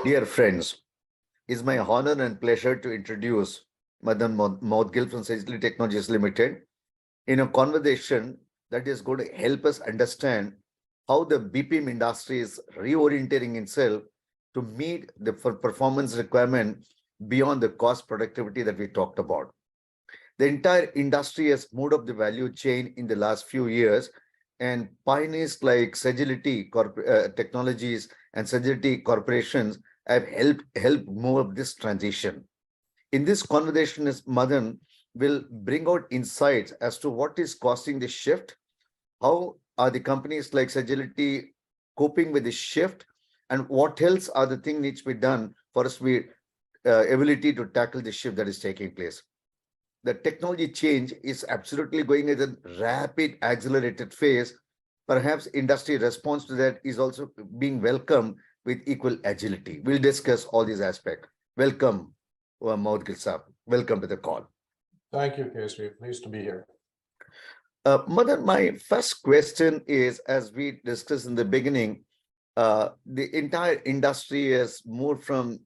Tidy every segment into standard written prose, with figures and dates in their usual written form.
Dear friends, it's my honor and pleasure to introduce Madan Moudgal from Sagility Technologies Limited in a conversation that is going to help us understand how the BPM industry is reorienting itself to meet the performance requirement beyond the cost productivity that we talked about. The entire industry has moved up the value chain in the last few years, and pioneers like Sagility Technologies and Sagility Corporations have helped move up this transition. In this conversation, is Madan will bring out insights as to what is causing the shift, how are the companies like Sagility coping with the shift, and what else are the things needs to be done for us to be ability to tackle the shift that is taking place. The technology change is absolutely going at a rapid accelerated phase. Perhaps industry response to that is also being welcomed with equal agility. We'll discuss all these aspects. Welcome, Moudgal Saab. Welcome to the call. Thank you, KS. Pleased to be here. Madan, my first question is, as we discussed in the beginning, the entire industry has moved from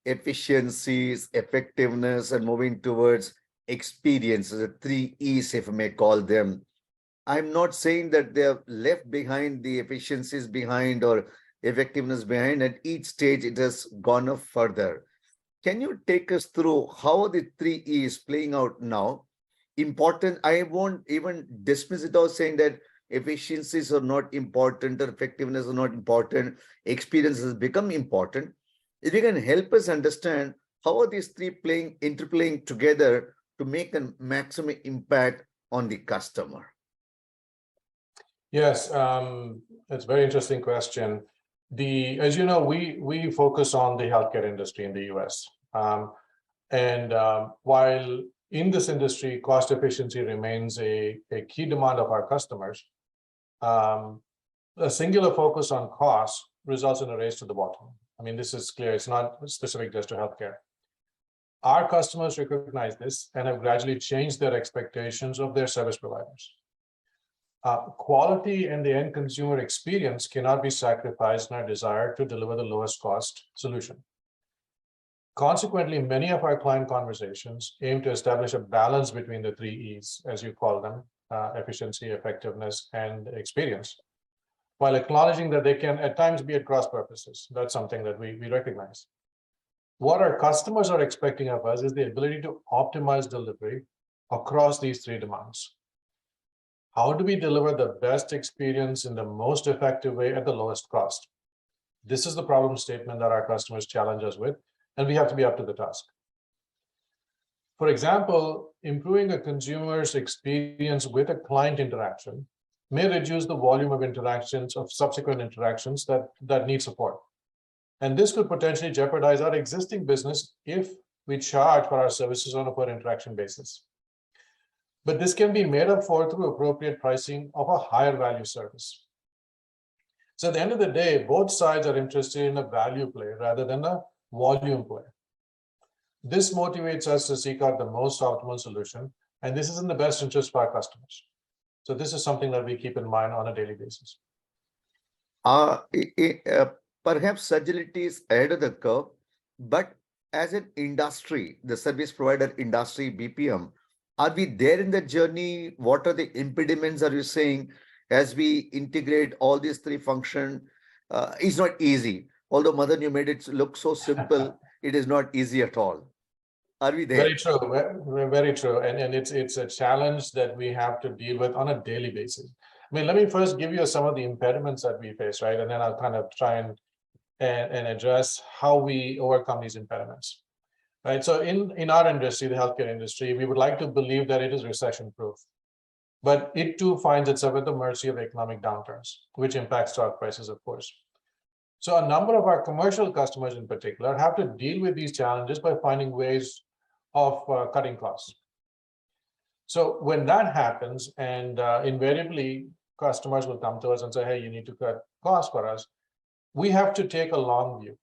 efficiencies, effectiveness, and moving towards experiences, the 3 E's, if I may call them. I'm not saying that they have left behind the efficiencies behind or effectiveness behind. At each stage, it has gone up further. Can you take us through how the 3 E's playing out now? Important, I won't even dismiss it out saying that efficiencies are not important or effectiveness are not important. Experience has become important. If you can help us understand how are these three interplaying together to make a maximum impact on the customer? Yes, it's a very interesting question. As you know, we focus on the healthcare industry in the US. While in this industry, cost efficiency remains a key demand of our customers, a singular focus on cost results in a race to the bottom. I mean, this is clear. It's not specific just to healthcare. Our customers recognize this and have gradually changed their expectations of their service providers. Quality and the end consumer experience cannot be sacrificed in our desire to deliver the lowest cost solution. Consequently, many of our client conversations aim to establish a balance between the 3 E's, as you call them, efficiency, effectiveness, and experience, while acknowledging that they can at times be at cross purposes. That's something that we recognize. What our customers are expecting of us is the ability to optimize delivery across these 3 demands. How do we deliver the best experience in the most effective way at the lowest cost? This is the problem statement that our customers challenge us with, and we have to be up to the task. For example, improving a consumer's experience with a client interaction may reduce the volume of interactions, of subsequent interactions that need support. And this could potentially jeopardize our existing business if we charge for our services on a per interaction basis. But this can be made up for through appropriate pricing of a higher value service. So at the end of the day, both sides are interested in a value play rather than a volume play. This motivates us to seek out the most optimal solution, and this is in the best interest of our customers. So this is something that we keep in mind on a daily basis. Perhaps Sagility is ahead of the curve, but as an industry, the service provider industry, BPM, are we there in the journey? What are the impediments, are you saying, as we integrate all these 3 functions? It's not easy. Although, Madan, you made it look so simple, it is not easy at all. Are we there? Very true, very true. And it's a challenge that we have to deal with on a daily basis. I mean, let me first give you some of the impediments that we face, right? And then I'll kind of try and address how we overcome these impediments, right? So in our industry, the healthcare industry, we would like to believe that it is recession-proof, but it too finds itself at the mercy of economic downturns, which impacts stock prices, of course. So a number of our commercial customers in particular have to deal with these challenges by finding ways of cutting costs. So when that happens, and invariably customers will come to us and say, hey, you need to cut costs for us, we have to take a long view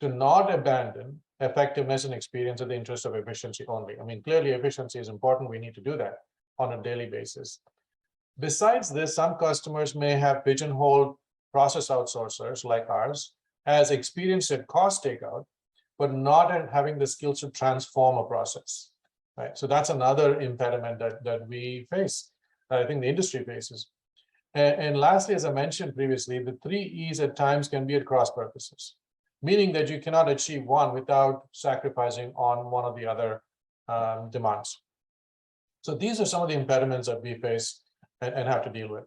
to not abandon effectiveness and experience in the interest of efficiency only. I mean, clearly efficiency is important. We need to do that on a daily basis. Besides this, some customers may have pigeonholed process outsourcers like ours as experienced at cost takeout, but not at having the skills to transform a process, right? So that's another impediment that we face, that I think the industry faces. And lastly, as I mentioned previously, the 3 E's at times can be at cross purposes, meaning that you cannot achieve one without sacrificing on one of the other demands. So these are some of the impediments that we face and have to deal with.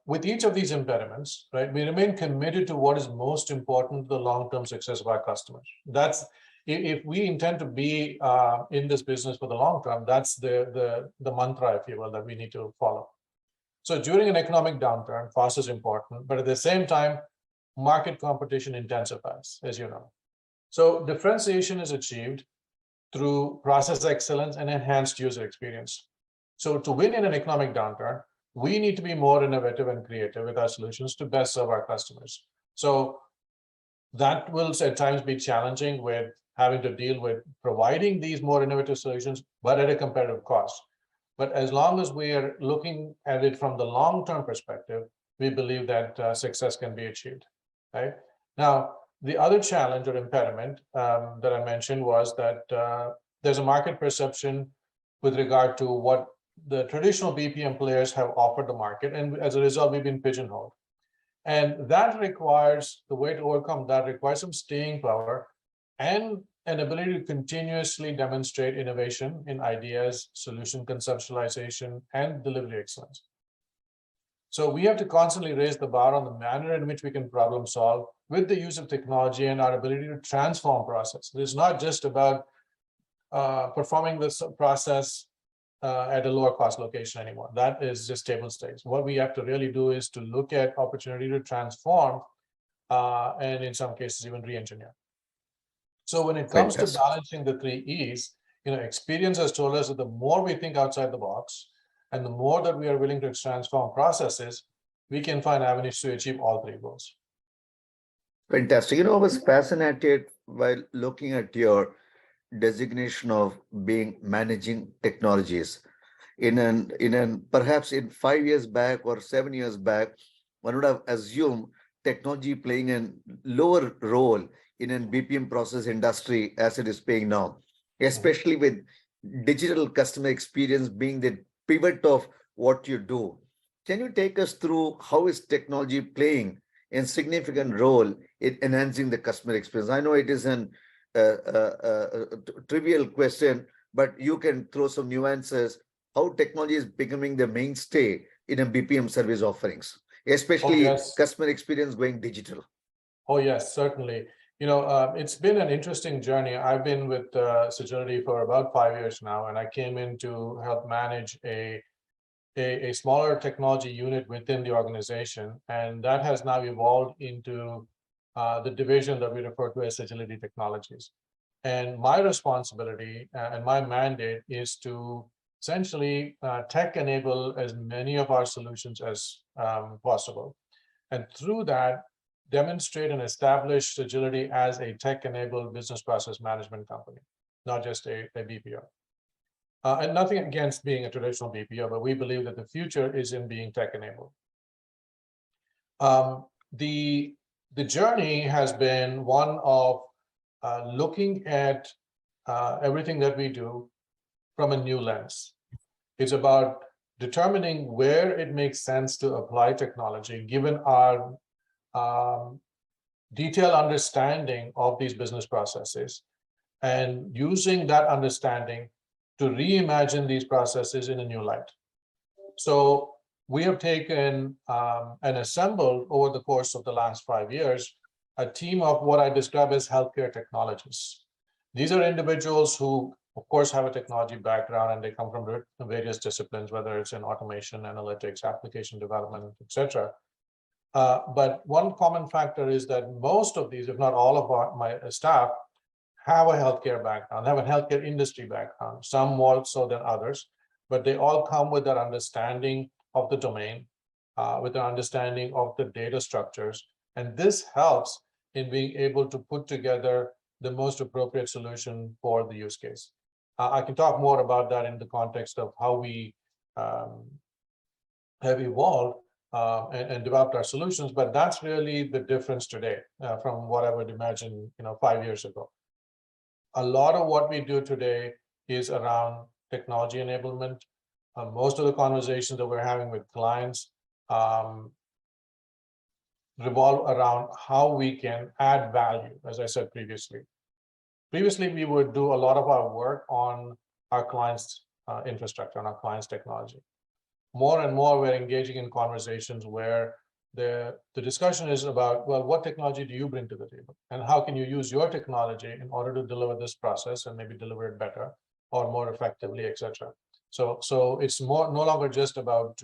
With each of these impediments, right, we remain committed to what is most important to the long-term success of our customers. That's if we intend to be in this business for the long term, that's the mantra, if you will, that we need to follow. So during an economic downturn, cost is important, but at the same time, market competition intensifies, as you know. So differentiation is achieved through process excellence and enhanced user experience. So to win in an economic downturn, we need to be more innovative and creative with our solutions to best serve our customers. So that will at times be challenging with having to deal with providing these more innovative solutions, but at a competitive cost. But as long as we are looking at it from the long-term perspective, we believe that success can be achieved, right? Now, the other challenge or impediment that I mentioned was that there's a market perception with regard to what the traditional BPM players have offered the market. And as a result, we've been pigeonholed. And that requires, the way to overcome that requires some staying power and an ability to continuously demonstrate innovation in ideas, solution conceptualization, and delivery excellence. So we have to constantly raise the bar on the manner in which we can problem solve with the use of technology and our ability to transform process. It's not just about performing this process at a lower cost location anymore. That is just table stakes. What we have to really do is to look at opportunity to transform and in some cases even re-engineer. So when it comes to balancing the 3 E's, experience has told us that the more we think outside the box and the more that we are willing to transform processes, we can find avenues to achieve all 3 goals. Fantastic. I was fascinated while looking at your designation of being managing technologies. Perhaps in 5 years back or 7 years back, one would have assumed technology playing a lower role in a BPM process industry as it is playing now, especially with digital customer experience being the pivot of what you do. Can you take us through how is technology playing a significant role in enhancing the customer experience? I know it is a trivial question, but you can throw some nuances. How technology is becoming the mainstay in a BPM service offerings, especially customer experience going digital? Oh, yes, certainly. It's been an interesting journey. I've been with Sagility for about 5 years now, and I came in to help manage a smaller technology unit within the organization. And that has now evolved into the division that we refer to as Sagility Technologies. And my responsibility and my mandate is to essentially tech enable as many of our solutions as possible. And through that, demonstrate and establish Sagility as a tech-enabled business process management company, not just a BPO. And nothing against being a traditional BPO, but we believe that the future is in being tech-enabled. The journey has been one of looking at everything that we do from a new lens. It's about determining where it makes sense to apply technology, given our detailed understanding of these business processes, and using that understanding to reimagine these processes in a new light. So we have taken and assembled over the course of the last 5 years a team of what I describe as healthcare technologists. These are individuals who, of course, have a technology background, and they come from various disciplines, whether it's in automation, analytics, application development, etc. But one common factor is that most of these, if not all of my staff, have a healthcare background, have a healthcare industry background, some more so than others, but they all come with that understanding of the domain, with an understanding of the data structures. And this helps in being able to put together the most appropriate solution for the use case. I can talk more about that in the context of how we have evolved. and developed our solutions. But that's really the difference today from what I would imagine, 5 years ago. A lot of what we do today is around technology enablement. Most of the conversations that we're having with clients revolve around how we can add value, as I said previously. Previously, we would do a lot of our work on our clients' infrastructure, on our clients' technology. More and more, we're engaging in conversations where the discussion is about, well, what technology do you bring to the table? And how can you use your technology in order to deliver this process and maybe deliver it better or more effectively, et cetera. So it's no longer just about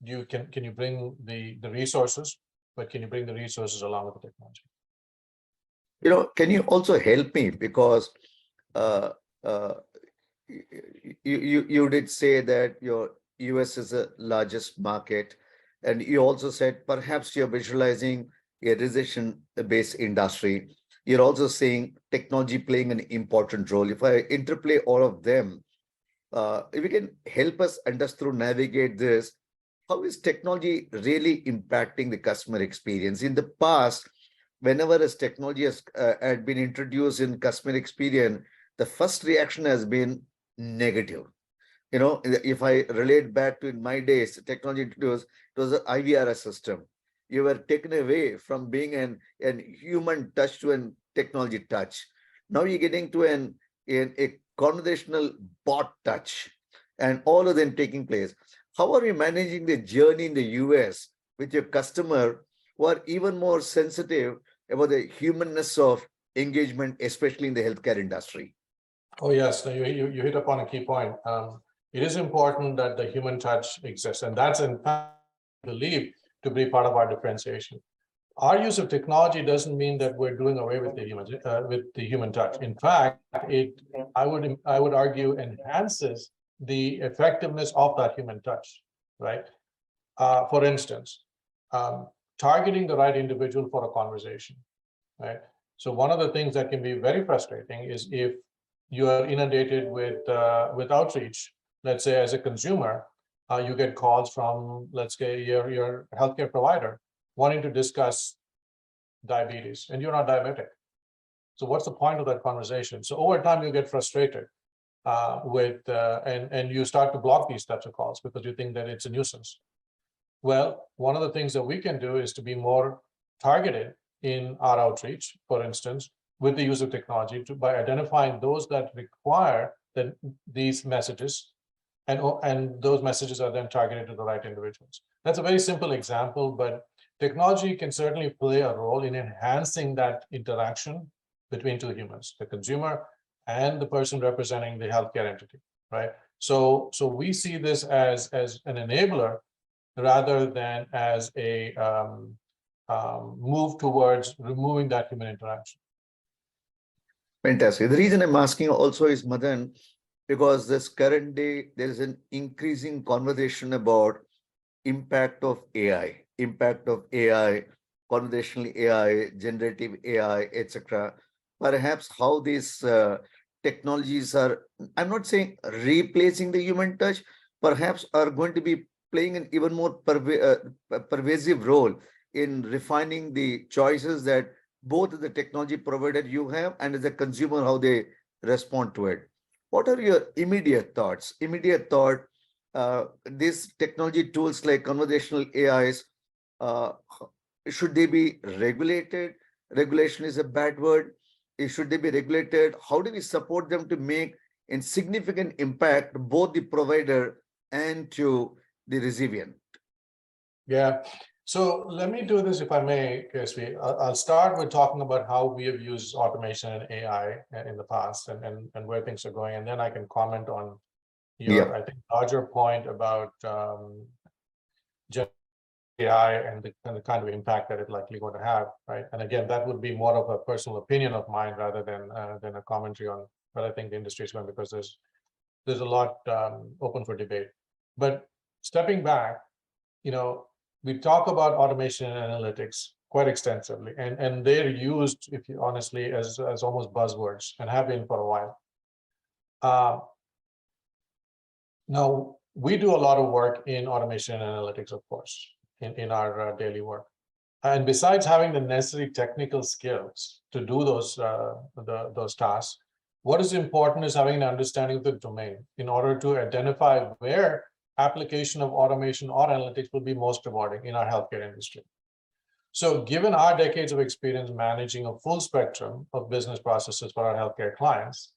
can you bring the resources, but can you bring the resources along with the technology? Can you also help me, because you did say that your US is the largest market, and you also said perhaps you're visualizing a recession-based industry. You're also saying technology playing an important role. If I interplay all of them, if you can help us understand, navigate this, how is technology really impacting the customer experience? In the past, whenever this technology had been introduced in customer experience, the first reaction has been negative. If I relate back to in my days, technology introduced, it was an IVRS system. You were taken away from being an human touch to an technology touch. Now you're getting to a conversational bot touch, and all of them taking place. How are you managing the journey in the US with your customer who are even more sensitive about the humanness of engagement, especially in the healthcare industry? Oh, yes, you hit upon a key point. It is important that the human touch exists, and that's in fact, I believe, to be part of our differentiation. Our use of technology doesn't mean that we're doing away with the human touch. In fact, I would argue enhances the effectiveness of that human touch, right? For instance, targeting the right individual for a conversation, right? So one of the things that can be very frustrating is if you are inundated with outreach. Let's say as a consumer, you get calls from, let's say, your healthcare provider wanting to discuss diabetes, and you're not diabetic. So what's the point of that conversation? So over time, you get frustrated and you start to block these types of calls because you think that it's a nuisance. Well, one of the things that we can do is to be more targeted in our outreach, for instance, with the use of technology by identifying those that require these messages, and those messages are then targeted to the right individuals. That's a very simple example, but technology can certainly play a role in enhancing that interaction between two humans, the consumer and the person representing the healthcare entity, right? So we see this as an enabler rather than as a move towards removing that human interaction. Fantastic. The reason I'm asking also is, Madan, because this current day, there is an increasing conversation about impact of AI, conversational AI, generative AI, etc. Perhaps how these technologies are, I'm not saying replacing the human touch, perhaps are going to be playing an even more pervasive role in refining the choices that both the technology provider you have and as a consumer, how they respond to it. What are your immediate thoughts? These technology tools like conversational AIs, should they be regulated? Regulation is a bad word. Should they be regulated? How do we support them to make a significant impact, both the provider and to the recipient? Yeah. So let me do this, if I may, KSV. I'll start with talking about how we have used automation and AI in the past and where things are going. And then I can comment on your, I think, larger point about AI and the kind of impact that it's likely going to have, right? And again, that would be more of a personal opinion of mine rather than a commentary on what I think the industry is going, because there's a lot open for debate. But stepping back, we talk about automation and analytics quite extensively, and they're used, if you honestly, as almost buzzwords, and have been for a while. Now, We do a lot of work in automation and analytics, of course, in our daily work. And besides having the necessary technical skills to do those tasks, what is important is having an understanding of the domain in order to identify where application of automation or analytics will be most rewarding in our healthcare industry. So given our decades of experience managing a full spectrum of business processes for our healthcare clients,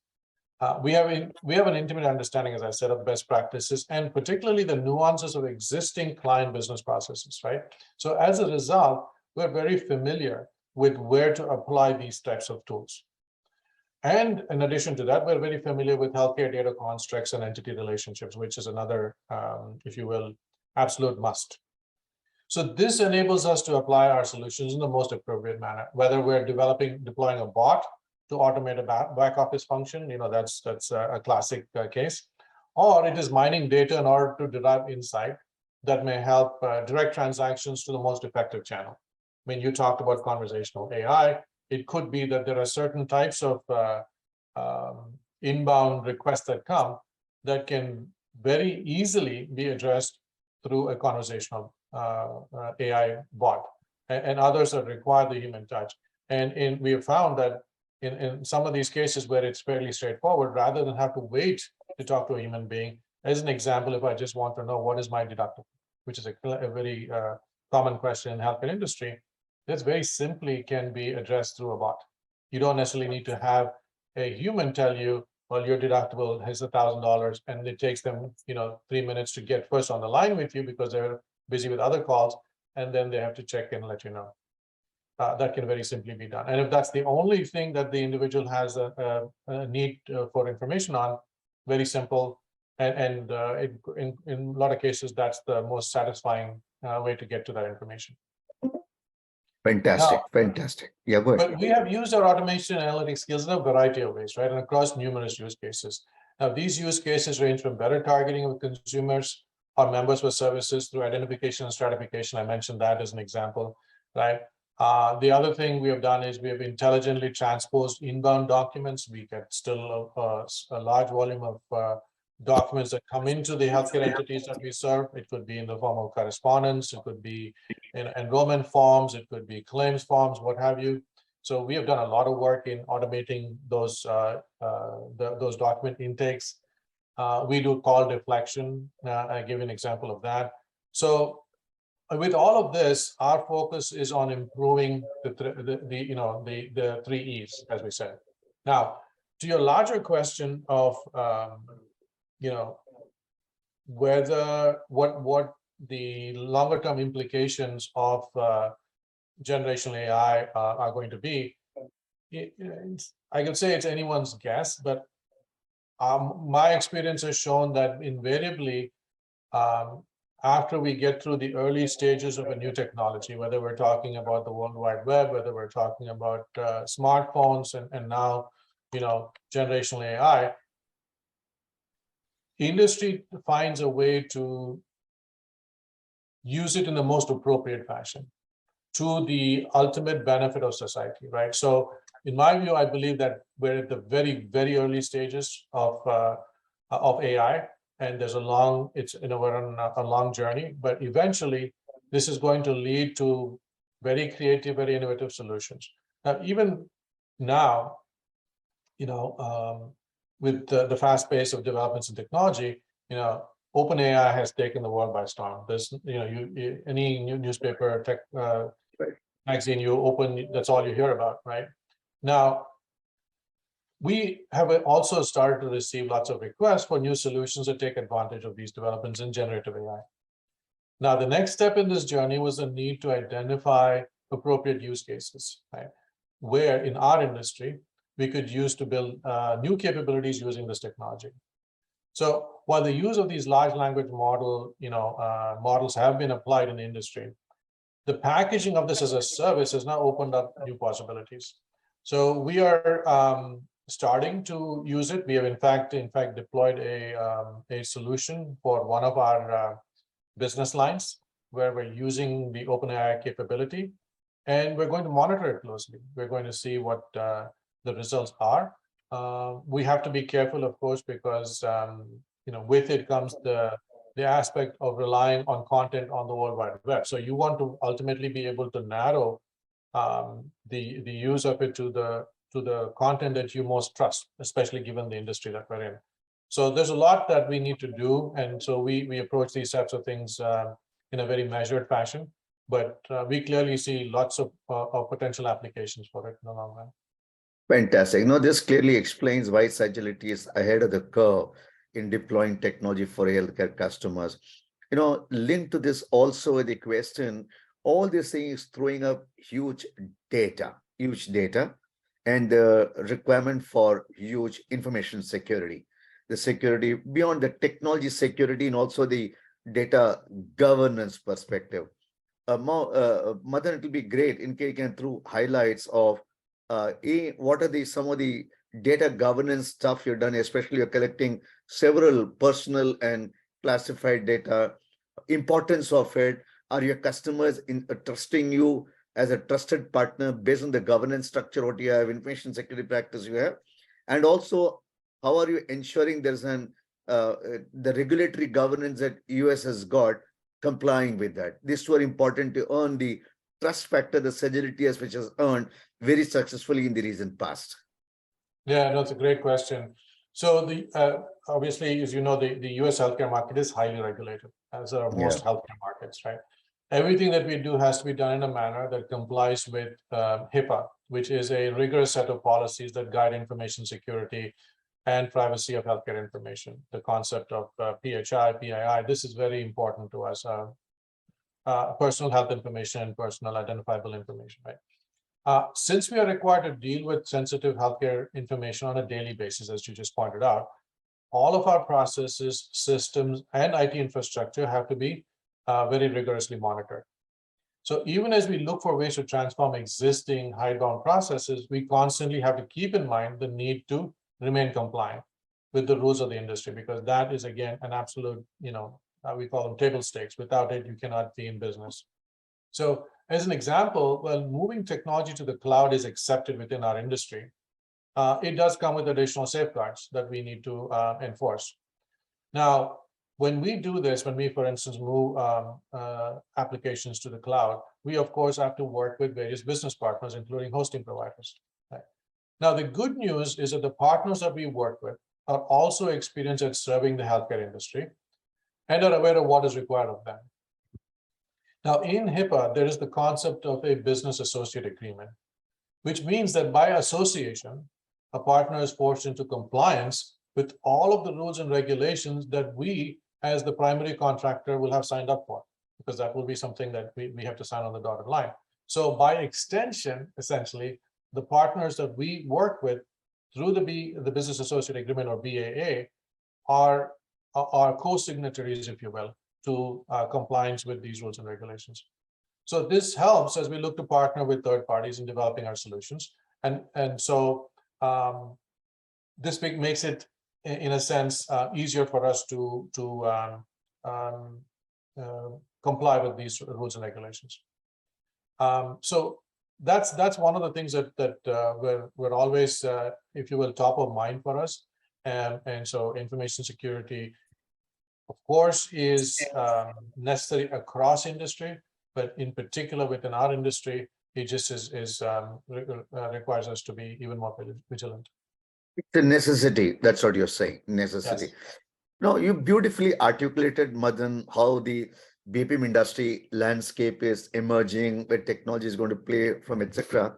we have an intimate understanding, as I said, of best practices and particularly the nuances of existing client business processes, right? So as a result, we're very familiar with where to apply these types of tools. And in addition to that, we're very familiar with healthcare data constructs and entity relationships, which is another, if you will, absolute must. So this enables us to apply our solutions in the most appropriate manner, whether we're deploying a bot to automate a back office function, that's a classic case, or it is mining data in order to derive insight that may help direct transactions to the most effective channel. I mean, you talked about conversational AI. It could be that there are certain types of inbound requests that come that can very easily be addressed through a conversational AI bot, and others that require the human touch. And we have found that in some of these cases where it's fairly straightforward, rather than have to wait to talk to a human being, as an example, if I just want to know what is my deductible, which is a very common question in the healthcare industry, this very simply can be addressed through a bot. You don't necessarily need to have a human tell you, well, your deductible is $1,000, and it takes them 3 minutes to get first on the line with you because they're busy with other calls, and then they have to check in and let you know. That can very simply be done. And if that's the only thing that the individual has a need for information on, very simple. And in a lot of cases, that's the most satisfying way to get to that information. Fantastic, Now, fantastic. Yeah, go ahead. but we have used our automation and analytics skills in a variety of ways, right? And across numerous use cases. Now, these use cases range from better targeting of consumers or members for services through identification and stratification. I mentioned that as an example, right? The other thing we have done is we have intelligently transposed inbound documents. We get still a large volume of documents that come into the healthcare entities that we serve. It could be in the form of correspondence, it could be in enrollment forms, it could be claims forms, what have you. So we have done a lot of work in automating those document intakes. We do call deflection. I give an example of that. So with all of this, our focus is on improving the 3 E's, as we said. Now, to your larger question of whether what the longer term implications of generational AI are going to be, I can say it's anyone's guess, but my experience has shown that invariably, after we get through the early stages of a new technology, whether we're talking about the World Wide Web, whether we're talking about smartphones, and now, generational AI, industry finds a way to use it in the most appropriate fashion to the ultimate benefit of society, right? So in my view, I believe that we're at the very, very early stages of AI, and there's we're on a long journey, but eventually this is going to lead to very creative, very innovative solutions. Now, even now, with the fast pace of developments in technology, OpenAI has taken the world by storm. There's, any new newspaper, tech magazine you open, that's all you hear about, right? Now, we have also started to receive lots of requests for new solutions that take advantage of these developments in generative AI. Now, the next step in this journey was the need to identify appropriate use cases, right? Where in our industry, we could use to build new capabilities using this technology. So while the use of these large language models have been applied in the industry, the packaging of this as a service has now opened up new possibilities. So we are starting to use it. We have in fact deployed a solution for one of our business lines where we're using the OpenAI capability, and we're going to monitor it closely. We're going to see what the results are. We have to be careful, of course, because with it comes the the aspect of relying on content on the World Wide Web. So you want to ultimately be able to narrow the use of it to the content that you most trust, especially given the industry that we're in. So there's a lot that we need to do, and so we approach these types of things in a very measured fashion. But we clearly see lots of potential applications for it in the long run. Fantastic. No, this clearly explains why Sagility is ahead of the curve in deploying technology for healthcare customers. Linked to this also the question, all these things throwing up huge data, and the requirement for huge information security. The security beyond the technology security and also the data governance perspective. Madan, it will be great in case you can throw highlights of what are some of the data governance stuff you've done, especially you're collecting several personal and classified data, importance of it. Are your customers trusting you as a trusted partner based on the governance structure, what you have, information security practice you have? And also, how are you ensuring there's the regulatory governance that US has got complying with that? These two are important to earn the trust factor the Sagility has, which has earned very successfully in the recent past. Yeah, no, it's a great question. So the obviously, as you know, the US healthcare market is highly regulated, as are most healthcare markets, right? Everything that we do has to be done in a manner that complies with HIPAA, which is a rigorous set of policies that guide information security and privacy of healthcare information. The concept of PHI, PII, this is very important to us. Personal health information and personal identifiable information, right? Since we are required to deal with sensitive healthcare information on a daily basis, as you just pointed out, all of our processes, systems, and IT infrastructure have to be very rigorously monitored. So even as we look for ways to transform existing hidebound processes, we constantly have to keep in mind the need to remain compliant with the rules of the industry, because that is, again, an absolute, we call them table stakes. Without it, you cannot be in business. So as an example, when moving technology to the cloud is accepted within our industry, it does come with additional safeguards that we need to enforce. Now, when we do this, when we, for instance, move applications to the cloud, we, of course, have to work with various business partners, including hosting providers. Right? Now, the good news is that the partners that we work with are also experienced at serving the healthcare industry and are aware of what is required of them. Now, in HIPAA, there is the concept of a business associate agreement, which means that by association, a partner is forced into compliance with all of the rules and regulations that we, as the primary contractor, will have signed up for, because that will be something that we have to sign on the dotted line. So by extension, essentially, the partners that we work with through the business associate agreement, or BAA, are co-signatories, if you will, to compliance with these rules and regulations. So this helps as we look to partner with third parties in developing our solutions. And so this makes it, in a sense, easier for us to comply with these rules and regulations. So that's one of the things that we're always, if you will, top of mind for us. And so information security, of course, is necessary across industry, but in particular within our industry, it just requires us to be even more vigilant. It's a necessity. That's what you're saying. Necessity. Yes. No, you beautifully articulated, Madan, how the BPM industry landscape is emerging, where technology is going to play from, etc.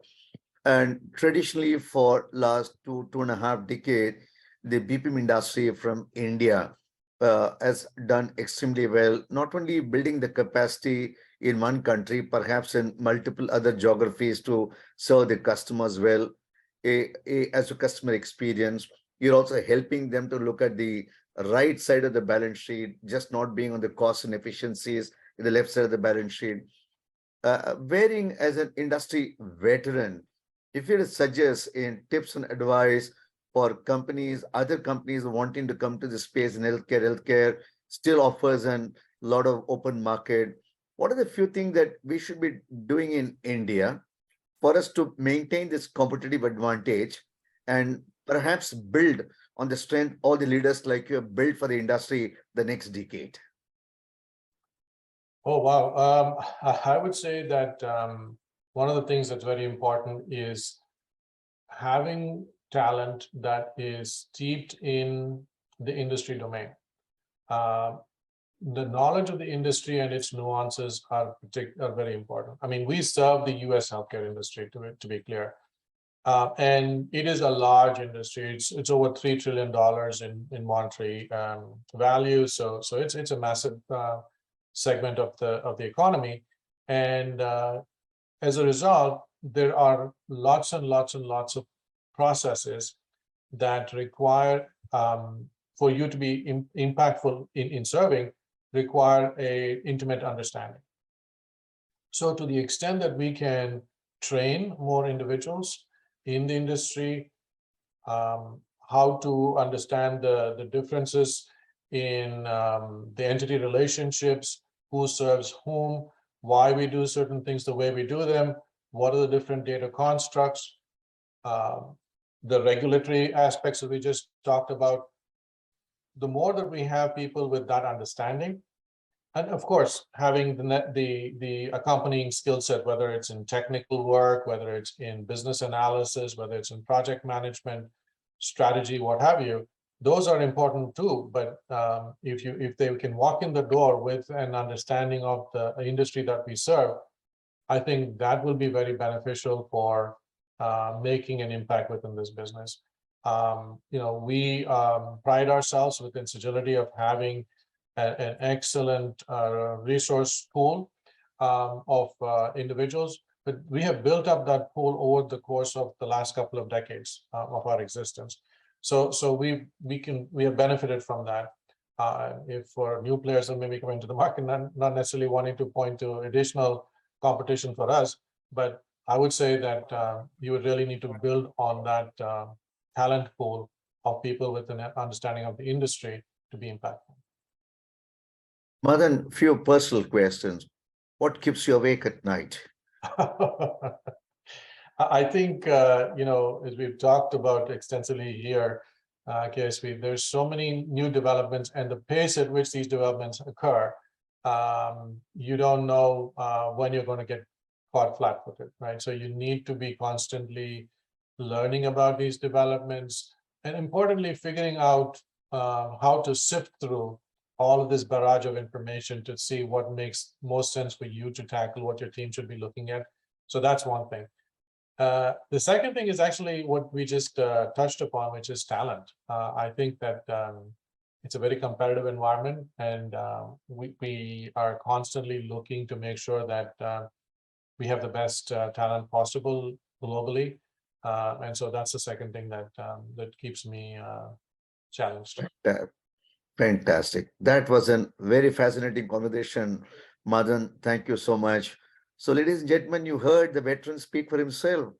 And traditionally, for last 2.5 decades, the BPM industry from India has done extremely well, not only building the capacity in one country, perhaps in multiple other geographies to serve the customers well. As a customer experience, you're also helping them to look at the right side of the balance sheet, just not being on the cost and efficiencies in the left side of the balance sheet. Wearing as an industry veteran, if you suggest in tips and advice for companies, other companies wanting to come to the space in healthcare still offers a lot of open market. What are the few things that we should be doing in India for us to maintain this competitive advantage and perhaps build on the strength all the leaders like you have built for the industry the next decade? Oh, wow. I would say that one of the things that's very important is having talent that is steeped in the industry domain. Uh, the knowledge of the industry and its nuances are very important. I mean, we serve the US healthcare industry, to be clear. And it is a large industry. It's over $3 trillion in monetary value. So it's a massive segment of the economy. And as a result, there are lots and lots and lots of processes that require for you to be impactful in serving, require a intimate understanding. So to the extent that we can train more individuals in the industry, how to understand the differences in the entity relationships, who serves whom, why we do certain things the way we do them, what are the different data constructs, the regulatory aspects that we just talked about. The more that we have people with that understanding, and of course, having the accompanying skill set, whether it's in technical work, whether it's in business analysis, whether it's in project management, strategy, what have you, those are important too. But if they can walk in the door with an understanding of the industry that we serve, I think that will be very beneficial for making an impact within this business. We pride ourselves within Sagility of having an excellent resource pool of individuals, but we have built up that pool over the course of the last couple of decades of our existence. So we have benefited from that. If for new players that may be coming to the market, not necessarily wanting to point to additional competition for us, but I would say that you would really need to build on that talent pool of people with an understanding of the industry to be impactful. Madan, few personal questions. What keeps you awake at night? I think, as we've talked about extensively here, KSV, there's so many new developments and the pace at which these developments occur, you don't know when you're going to get caught flat-footed, right? So you need to be constantly learning about these developments and importantly, figuring out how to sift through all of this barrage of information to see what makes most sense for you to tackle, what your team should be looking at. So that's one thing. The second thing is actually what we just touched upon, which is talent. I think that it's a very competitive environment, and we are constantly looking to make sure that we have the best talent possible globally. And so that's the second thing that keeps me challenged. Fantastic. That was a very fascinating conversation, Madan. Thank you so much. So, ladies and gentlemen, you heard the veteran speak for himself.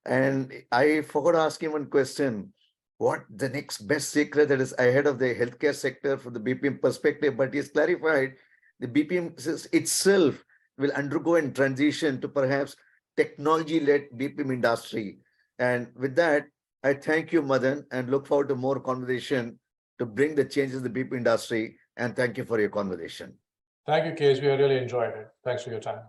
And I forgot to ask him one question. What the next best secret that is ahead of the healthcare sector from the BPM perspective? But he's clarified the BPM itself will undergo a transition to perhaps technology-led BPM industry. And with that, I thank you, Madan, and look forward to more conversation to bring the changes in the BPM industry. And thank you for your conversation. Thank you, KSV. I really enjoyed it. Thanks for your time.